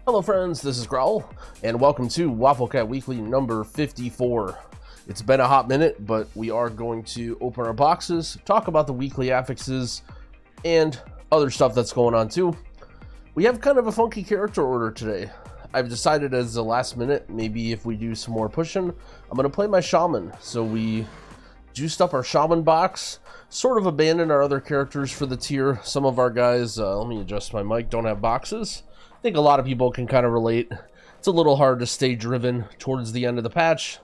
Hello friends, this is Growl, and welcome to Wafflecat Weekly number 54. It's been a hot minute, but we are going to open our boxes, talk about the weekly affixes, and other stuff that's going on too. We have kind of a funky character order today. I've decided as the last minute, maybe if we do some more pushing, I'm going to play my Shaman. So we juiced up our Shaman box, sort of abandoned our other characters for the tier. Some of our guys, let me adjust my mic, don't have boxes. I think a lot of people can kind of relate. It's a little hard to stay driven towards the end of the patch.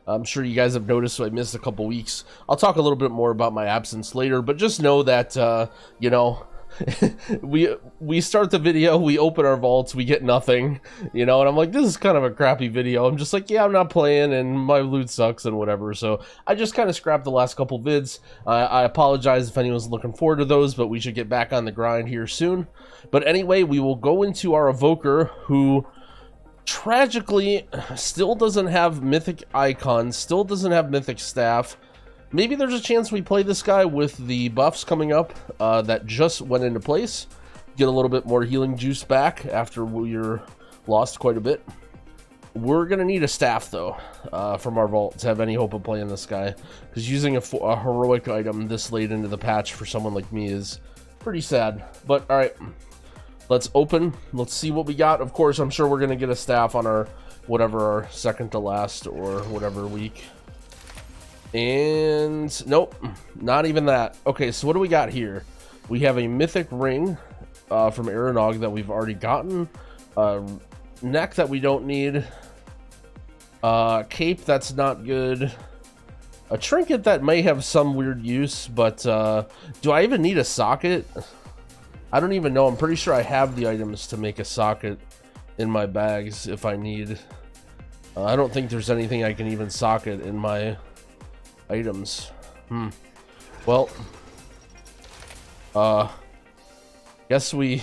I'm sure you guys have noticed I missed a couple weeks. I'll talk a little bit more about my absence later, but just know that, you know, we start the video, we open our vaults, we get nothing, you know, and I'm like, this is kind of a crappy video. I'm just like, yeah, I'm not playing and my loot sucks and whatever. So I just kind of scrapped the last couple vids. I apologize if anyone's looking forward to those, but we should get back on the grind here soon. But anyway, we will go into our evoker, who tragically still doesn't have mythic icons, still doesn't have mythic staff. Maybe there's a chance we play this guy with the buffs coming up that just went into place. Get a little bit more healing juice back after we're lost quite a bit. We're going to need a staff, though, from our vault to have any hope of playing this guy. Because using a heroic item this late into the patch for someone like me is pretty sad. But, alright, let's open. Let's see what we got. Of course, I'm sure we're going to get a staff on our, whatever, our second to last or whatever week. And nope, not even that. Okay, so what do we got here? We have a mythic ring from Aeronog that we've already gotten, neck that we don't need, cape that's not good, a trinket that may have some weird use, but do I even need a socket? I don't even know. I'm pretty sure I have the items to make a socket in my bags if I need. I don't think there's anything I can even socket in my items. Well, guess we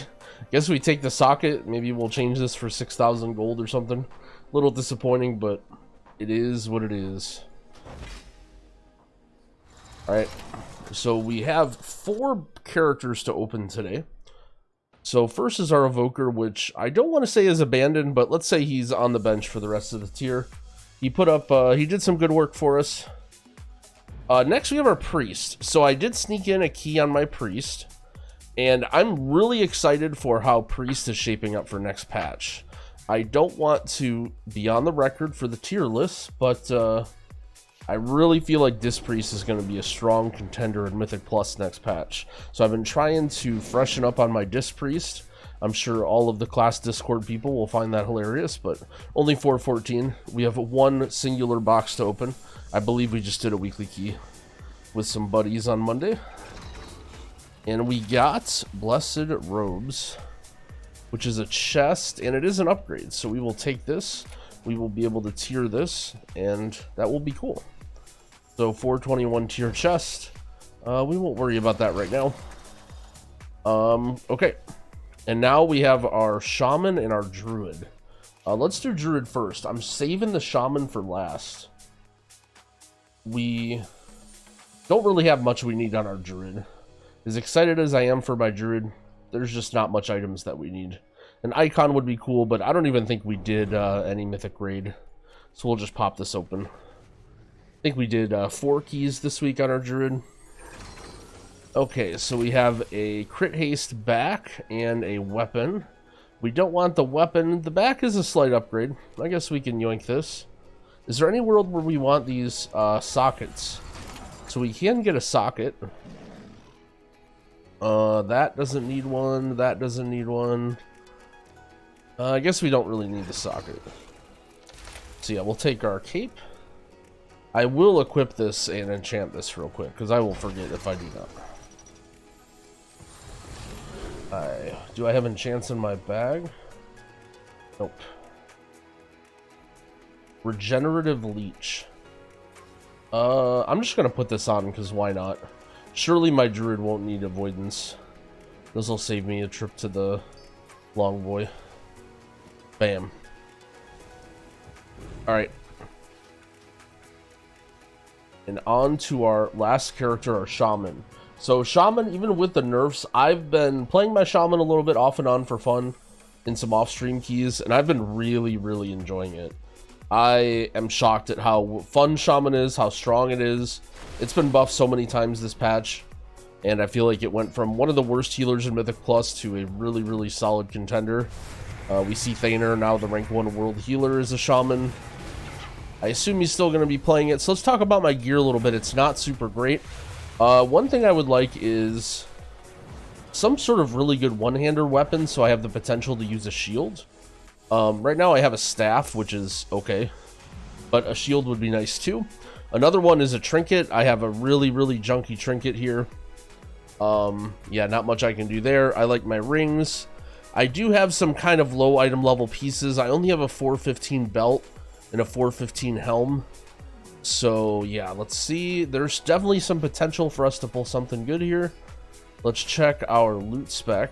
take the socket. Maybe we'll change this for 6,000 gold or something. A little disappointing, but it is what it is. All right, so we have 4 characters to open today. So first is our evoker, which I don't want to say is abandoned, but let's say he's on the bench for the rest of the tier. He put up he did some good work for us. Next we have our priest. So I did sneak in a key on my priest, and I'm really excited for how priest is shaping up for next patch. I don't want to be on the record for the tier list, but I really feel like this priest is going to be a strong contender in Mythic Plus next patch. So I've been trying to freshen up on my disc priest. I'm sure all of the class Discord people will find that hilarious, but only 414. We have one singular box to open. I believe we just did a weekly key with some buddies on Monday. And we got Blessed Robes, which is a chest, and it is an upgrade. So we will take this. We will be able to tier this, and that will be cool. So 421 tier chest. We won't worry about that right now. Okay. And now we have our Shaman and our Druid. Let's do Druid first. I'm saving the Shaman for last. We don't really have much we need on our Druid. As excited as I am for my Druid, there's just not much items that we need. An icon would be cool, but I don't even think we did any mythic raid. So we'll just pop this open. I think we did 4 keys this week on our Druid. Okay, so we have a crit haste back and a weapon. We don't want the weapon. The back is a slight upgrade. I guess we can yoink this. Is there any world where we want these sockets? So we can get a socket. That doesn't need one. That doesn't need one. I guess we don't really need the socket. So yeah, we'll take our cape. I will equip this and enchant this real quick, because I will forget if I do not. Do I have enchants in my bag? Nope. Regenerative Leech. I'm just gonna put this on because why not? Surely my Druid won't need avoidance. This will save me a trip to the long boy. Bam. Alright. And on to our last character, our Shaman. So Shaman, even with the nerfs, I've been playing my Shaman a little bit off and on for fun. in some off-stream keys, and I've been really enjoying it. I am shocked at how fun Shaman is, how strong it is. It's been buffed so many times this patch, and I feel like it went from one of the worst healers in Mythic Plus to a really solid contender. We see Thaner, now the rank 1 world healer, is a Shaman. I assume he's still going to be playing it. So let's talk about my gear a little bit. It's not super great. One thing I would like is some sort of really good one-hander weapon, so I have the potential to use a shield. Right now I have a staff, which is okay, but a shield would be nice too. Another one is a trinket. I have a really junky trinket here. Yeah, not much I can do there. I like my rings. I do have some kind of low item level pieces. I only have a 415 belt and a 415 helm. So yeah, let's see. There's definitely some potential for us to pull something good here. Let's check our loot spec.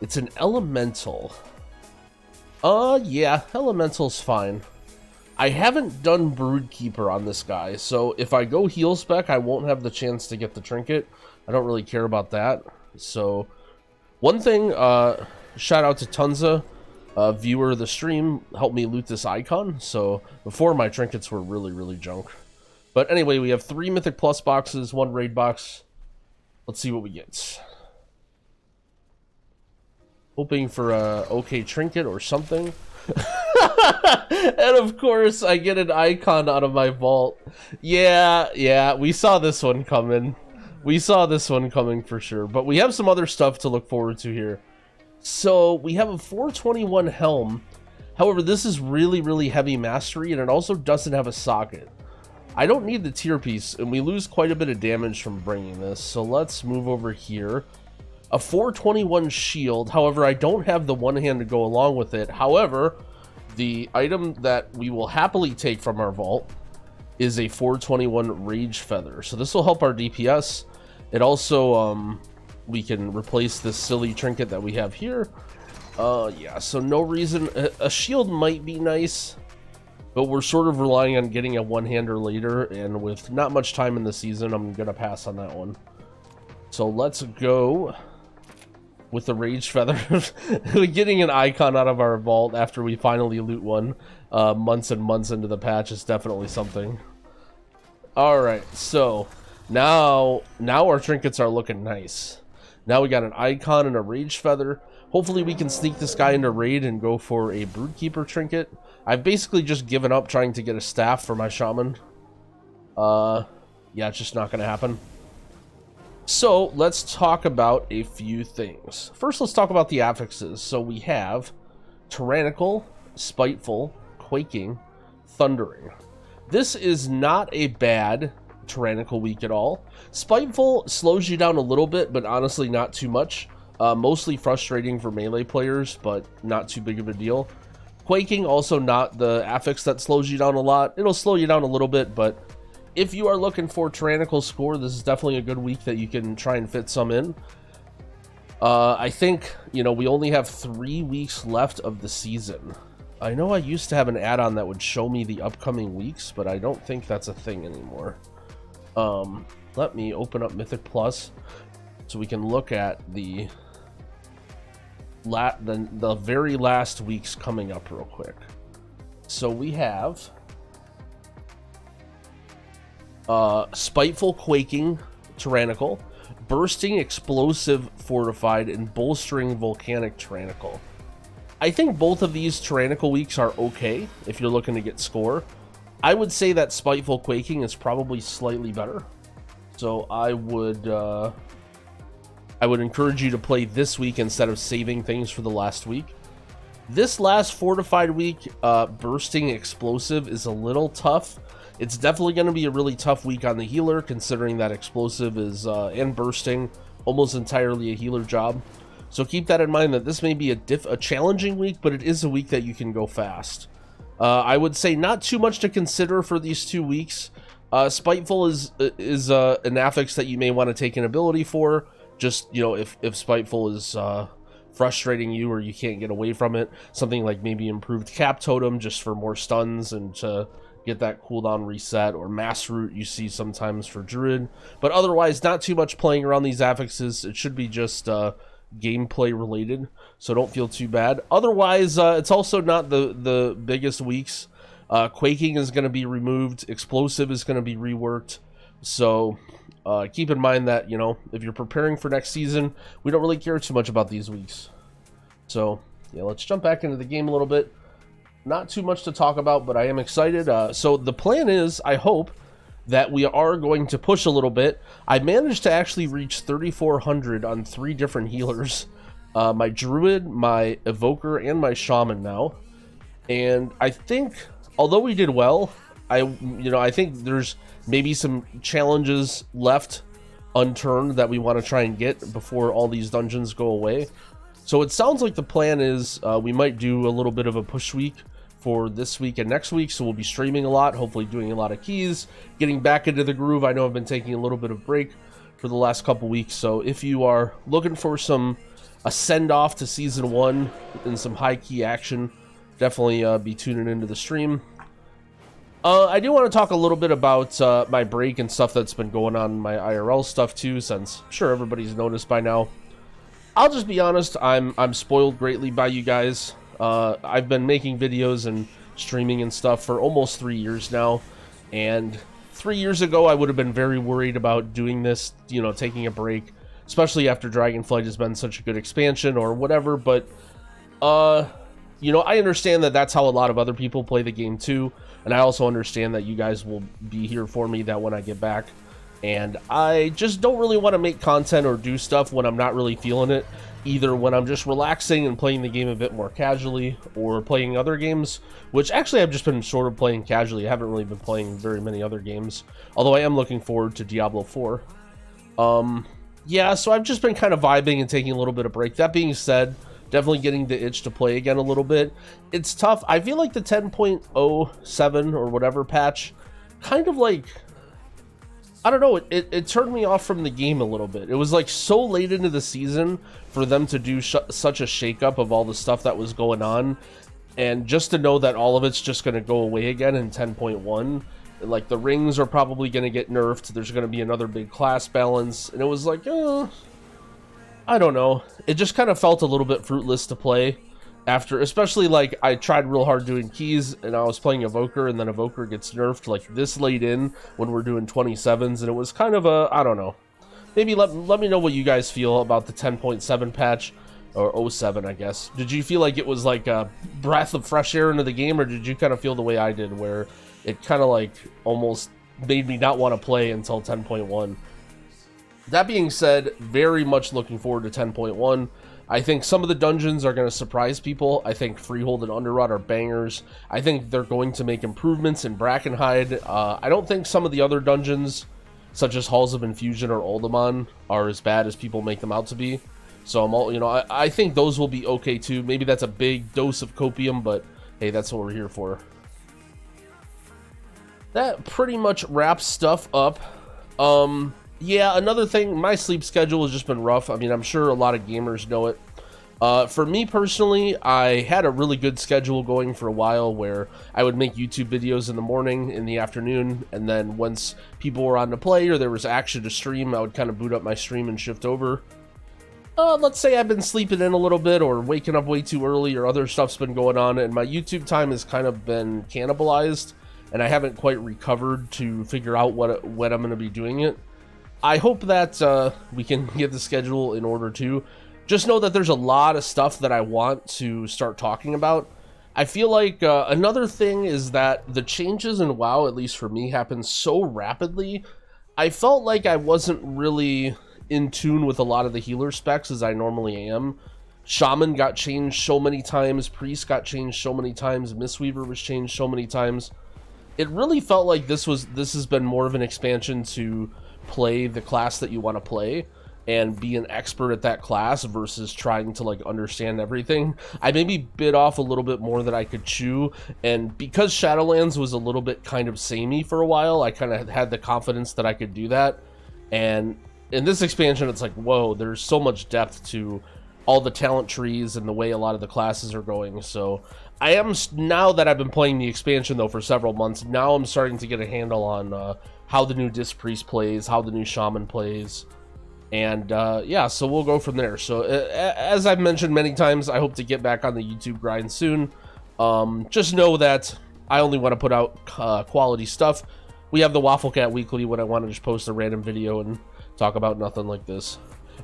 It's an elemental. Yeah, elemental's fine. I haven't done Broodkeeper on this guy, so if I go heal spec, I won't have the chance to get the trinket. I don't really care about that. So, one thing, shout out to Tunza, viewer of the stream, helped me loot this icon. So, before my trinkets were really junk. But anyway, we have 3 Mythic Plus boxes, 1 raid box. Let's see what we get. Hoping for a okay trinket or something. And of course, I get an icon out of my vault. Yeah, we saw this one coming. We saw this one coming for sure. But we have some other stuff to look forward to here. So, we have a 421 helm. However, this is really heavy mastery, and it also doesn't have a socket. I don't need the tier piece, and we lose quite a bit of damage from bringing this. So, let's move over here. A 421 shield. However, I don't have the one hand to go along with it. However, the item that we will happily take from our vault is a 421 Rage Feather. So this will help our DPS. It also, we can replace this silly trinket that we have here. Yeah, so no reason. A shield might be nice, but we're sort of relying on getting a one-hander later, and with not much time in the season, I'm going to pass on that one. So let's go with the Rage Feather. Getting an icon out of our vault after we finally loot one months and months into the patch is definitely something. Alright, so now our trinkets are looking nice. Now we got an icon and a Rage Feather. Hopefully we can sneak this guy into raid and go for a Broodkeeper trinket. I've basically just given up trying to get a staff for my Shaman. Yeah, it's just not going to happen. So, let's talk about a few things. First, let's talk about the affixes. So, we have Tyrannical, Spiteful, Quaking, Thundering. This is not a bad Tyrannical week at all. Spiteful slows you down a little bit, but honestly not too much. Mostly frustrating for melee players, but not too big of a deal. Quaking, also not the affix that slows you down a lot. It'll slow you down a little bit, but if you are looking for Tyrannical score, this is definitely a good week that you can try and fit some in. I think, you know, we only have 3 weeks left of the season. I know I used to have an add-on that would show me the upcoming weeks, but I don't think that's a thing anymore. Let me open up Mythic Plus so we can look at the very last weeks coming up real quick. So we have Spiteful, Quaking, Tyrannical, Bursting, Explosive, Fortified, and Bolstering, Volcanic, Tyrannical. I think both of these Tyrannical weeks are okay if you're looking to get score. I would say that Spiteful, Quaking is probably slightly better. So I would encourage you to play this week instead of saving things for the last week. This last Fortified week, Bursting, Explosive is a little tough. It's definitely going to be a really tough week on the healer, considering that Explosive is and Bursting almost entirely a healer job. So keep that in mind, that this may be a challenging week, but it is a week that you can go fast. I would say not too much to consider for these 2 weeks. Spiteful is an affix that you may want to take an ability for. Just, you know, if Spiteful is frustrating you or you can't get away from it, something like maybe improved Cap Totem just for more stuns and to get that cooldown reset, or Mass Root you see sometimes for Druid. But otherwise, not too much playing around these affixes. It should be just gameplay related. so don't feel too bad. Otherwise, it's also not the biggest weeks. Quaking is going to be removed. Explosive is going to be reworked. So keep in mind that, you know, if you're preparing for next season, we don't really care too much about these weeks. So yeah, let's jump back into the game a little bit. Not too much to talk about, but I am excited. So the plan is, I hope, that we are going to push a little bit. I managed to actually reach 3,400 on 3 different healers. My Druid, my Evoker, and my Shaman now. And I think, although we did well, I think there's maybe some challenges left unturned that we want to try and get before all these dungeons go away. So it sounds like the plan is we might do a little bit of a push week for this week and next week, so we'll be streaming a lot, hopefully doing a lot of keys, getting back into the groove. I know I've been taking a little bit of break for the last couple weeks, so if you are looking for a send-off to Season 1 and some high-key action, definitely be tuning into the stream. I do want to talk a little bit about my break and stuff that's been going on in my IRL stuff too, since I'm sure everybody's noticed by now. I'll just be honest, I'm spoiled greatly by you guys. I've been making videos and streaming and stuff for almost 3 years now, and 3 years ago I would have been very worried about doing this, you know, taking a break, especially after Dragonflight has been such a good expansion or whatever. But you know, I understand that that's how a lot of other people play the game too, and I also understand that you guys will be here for me that when I get back. And I just don't really want to make content or do stuff when I'm not really feeling it, either when I'm just relaxing and playing the game a bit more casually, or playing other games, which actually I've just been sort of playing casually. I haven't really been playing very many other games, although I am looking forward to Diablo 4. Yeah, so I've just been kind of vibing and taking a little bit of break. That being said, definitely getting the itch to play again a little bit. It's tough. I feel like the 10.07 or whatever patch kind of like, I don't know, it turned me off from the game a little bit. It was like so late into the season for them to do such a shakeup of all the stuff that was going on, and just to know that all of it's just going to go away again in 10.1. Like the rings are probably going to get nerfed. There's going to be another big class balance, and it was like, I don't know. It just kind of felt a little bit fruitless to play after, especially like I tried real hard doing keys and I was playing Evoker, and then Evoker gets nerfed like this late in when we're doing 27s, and it was kind of a, I don't know. Maybe let me know what you guys feel about the 10.7 patch, or 07, I guess. Did you feel like it was like a breath of fresh air into the game, or did you kind of feel the way I did, where it kind of like almost made me not want to play until 10.1? That being said, very much looking forward to 10.1. I think some of the dungeons are going to surprise people. I think Freehold and Underrot are bangers. I think they're going to make improvements in Brackenhide. I don't think some of the other dungeons, such as Halls of Infusion or Uldaman, are as bad as people make them out to be. So I'm all, you know, I think those will be okay too. Maybe that's a big dose of copium, but hey, that's what we're here for. That pretty much wraps stuff up. Yeah, another thing, my sleep schedule has just been rough. I mean, I'm sure a lot of gamers know it. For me personally, I had a really good schedule going for a while where I would make YouTube videos in the morning, in the afternoon, and then once people were on to play or there was action to stream, I would kind of boot up my stream and shift over. Let's say I've been sleeping in a little bit or waking up way too early, or other stuff's been going on, and my YouTube time has kind of been cannibalized, and I haven't quite recovered to figure out when I'm going to be doing it. I hope that we can get the schedule in order too. Just know that there's a lot of stuff that I want to start talking about. I feel like another thing is that the changes in WoW, at least for me, happen so rapidly. I felt like I wasn't really in tune with a lot of the healer specs as I normally am. Shaman got changed so many times, Priest got changed so many times, Mistweaver was changed so many times. It really felt like this has been more of an expansion to play the class that you want to play and be an expert at that class versus trying to like understand everything. I maybe bit off a little bit more than I could chew, and because Shadowlands was a little bit kind of samey for a while, I kind of had the confidence that I could do that. And in this expansion, it's like, whoa, there's so much depth to all the talent trees and the way a lot of the classes are going. So I am, now that I've been playing the expansion though for several months, now I'm starting to get a handle on how the new Disc Priest plays, how the new Shaman plays. And yeah, so we'll go from there. So as I've mentioned many times, I hope to get back on the YouTube grind soon. Just know that I only want to put out quality stuff. We have the Wafflecat Weekly when I want to just post a random video and talk about nothing like this.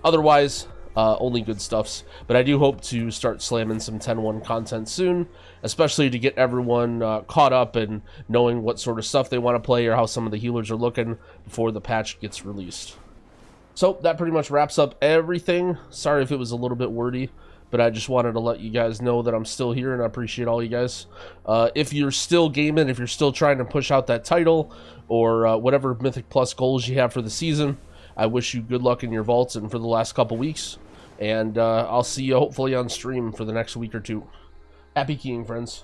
Otherwise, only good stuffs. But I do hope to start slamming some 10-1 content soon, especially to get everyone caught up and knowing what sort of stuff they want to play or how some of the healers are looking before the patch gets released. So that pretty much wraps up everything. Sorry if it was a little bit wordy, but I just wanted to let you guys know that I'm still here, and I appreciate all you guys. If you're still gaming, if you're still trying to push out that title, or whatever Mythic Plus goals you have for the season, I wish you good luck in your vaults and for the last couple weeks. And I'll see you hopefully on stream for the next week or two. Happy keying, friends.